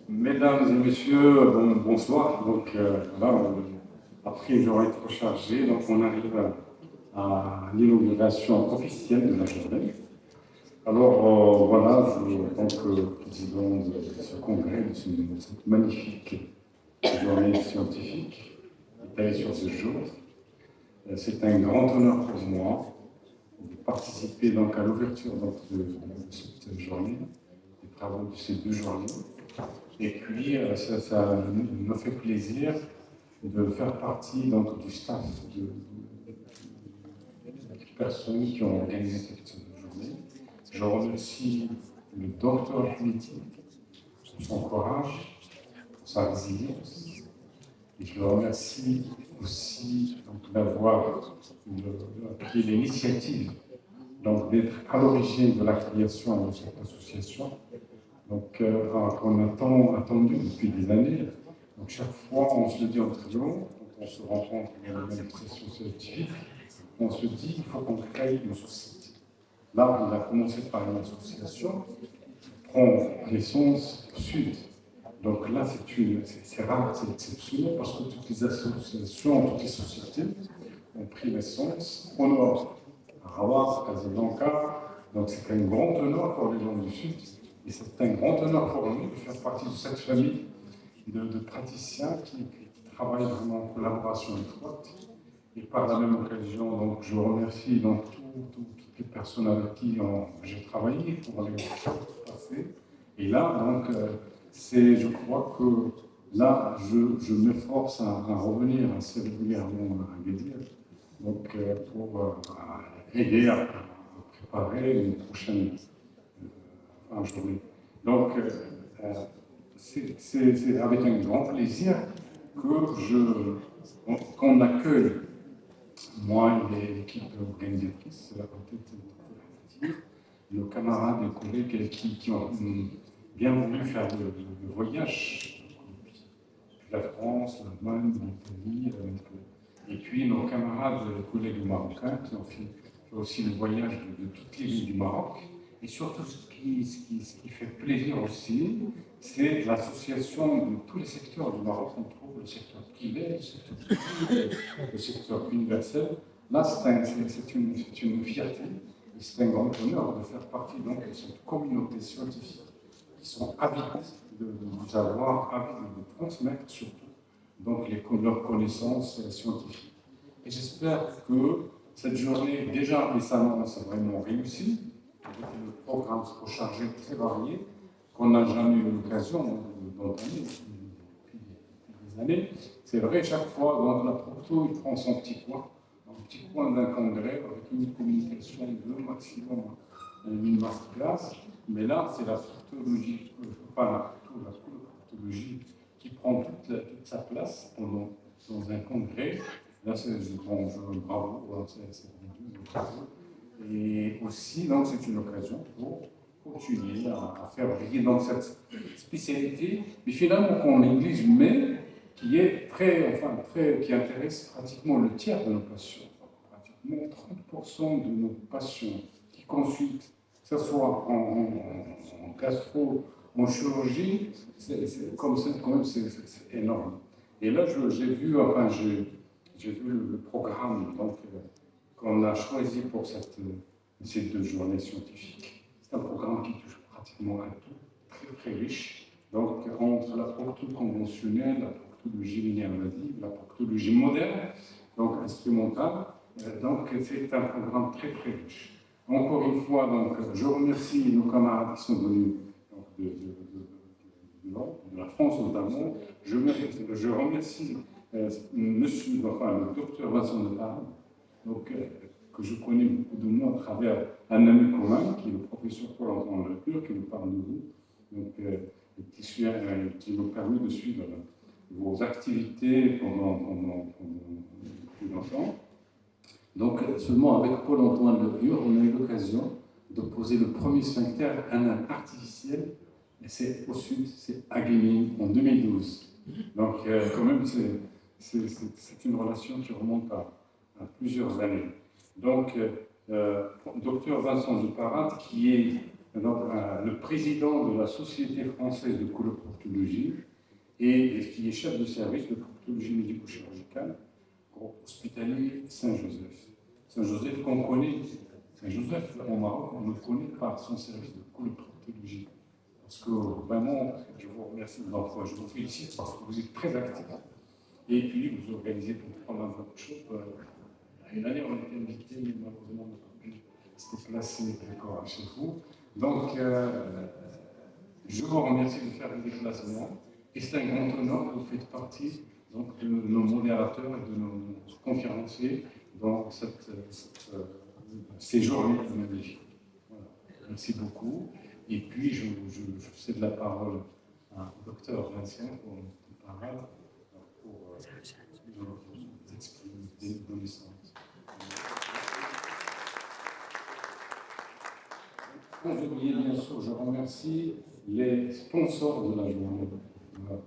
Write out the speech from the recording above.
Mesdames et messieurs, bonsoir. Donc, après une journée trop chargée, donc on arrive à l'inauguration officielle de la journée. Alors, voilà, président de ce congrès, de cette magnifique journée scientifique étalée sur ce jour. C'est un grand honneur pour moi de participer donc à l'ouverture de cette journée, des travaux de ces 2 journées. Et puis, ça me fait plaisir de faire partie donc, du staff des personnes qui ont organisé cette journée. Je remercie le docteur Hamiti pour son courage, pour sa résilience. Et je le remercie aussi d'avoir pris l'initiative d'être à l'origine de la création de cette association. Donc, qu'on a attendu depuis des années. Donc, chaque fois, on se le dit en triomphe, quand on se rencontre dans la manifestation scientifique, on se dit qu'il faut qu'on crée une société. Là, on a commencé par une association qui prend naissance au sud. Donc là, c'est rare, c'est exceptionnel, parce que toutes les associations, toutes les sociétés ont pris naissance au nord, à Rabat, à Casablanca. Donc c'est un grand honneur pour les gens du sud. Et c'est un grand honneur pour nous de faire partie de cette famille de praticiens qui travaillent vraiment en collaboration étroite. Et par la même occasion, donc, je remercie donc, toutes les personnes avec qui j'ai travaillé pour les passer. Et là, donc, je crois que là, je m'efforce à revenir assez régulièrement à Agadir, donc, pour aider à préparer une prochaine journée. Donc, c'est avec un grand plaisir qu'on accueille, moi et l'équipe organisatrice, nos camarades et collègues qui ont bien voulu faire le voyage depuis la France, l'Allemagne, l'Italie, et puis nos camarades et collègues marocains qui ont fait aussi le voyage de toutes les villes du Maroc. Et surtout, ce qui fait plaisir aussi, c'est l'association de tous les secteurs du Maroc. On trouve le secteur privé, le secteur public, le secteur universel. Là, c'est une fierté et c'est un grand honneur de faire partie donc, de cette communauté scientifique qui sont avides de vous avoir, avides de transmettre surtout donc, leurs connaissances scientifiques. Et j'espère que cette journée, déjà récemment, ça a vraiment réussi. Avec le programme trop chargé, très varié, qu'on n'a jamais eu l'occasion d'entamer depuis des années. C'est vrai, chaque fois, donc, la Procto, il prend son petit coin d'un congrès, avec une communication de maximum une masterclass. Mais là, c'est la proctologie, la proctologie qui prend toute sa place dans un congrès. Là, bravo, c'est bravo. Et aussi, donc, c'est une occasion pour continuer à faire briller dans cette spécialité, mais finalement qu'on néglige, mais qui est qui intéresse pratiquement le tiers de nos patients. Pratiquement 30% de nos patients qui consultent, que ce soit en gastro, en chirurgie, c'est énorme. Et là, j'ai vu le programme qu'on a choisi pour ces 2 journées scientifiques. C'est un programme qui touche pratiquement à tout, très très riche. Donc, entre la proctologie conventionnelle, la proctologie linéaire-invasive, la proctologie moderne, donc instrumentale, donc c'est un programme très très riche. Encore une fois, donc, je remercie nos camarades qui sont venus de la France notamment. Je remercie le docteur Vincent Deparle, donc, que je connais beaucoup de moi à travers un ami commun, qui est le professeur Paul-Antoine Lecure, qui nous parle de vous, donc, qui nous permet de suivre vos activités pendant plus longtemps. Donc, seulement avec Paul-Antoine Lecure, on a eu l'occasion de poser le premier sphincter anal artificiel, et c'est au sud, c'est à Guémine, en 2012. Donc, quand même, c'est une relation qui remonte à plusieurs années. Donc, Docteur Vincent de Parade, qui est le président de la Société française de coloproctologie et qui est chef de service de proctologie médico-chirurgicale au hospitalier Saint-Joseph. Saint-Joseph qu'on connaît, Saint-Joseph au Maroc, on le connaît par son service de coloproctologie. Parce que vraiment, je vous remercie de l'emploi, je vous félicite parce que vous êtes très actifs. Et puis, vous organisez pas mal de workshops. Une année, on a été invité, mais malheureusement, on n'a pas pu se déplacer encore chez vous. Donc, je vous remercie de faire le déplacement. Et c'est un grand honneur que vous faites partie donc, de nos modérateurs et de nos conférenciers dans ces journées magnifiques. Voilà. Merci beaucoup. Et puis, je cède la parole à Dr Vincent pour une parole pour nous exprimer des connaissances. Sans oublier, bien sûr, je remercie les sponsors de la journée. Voilà.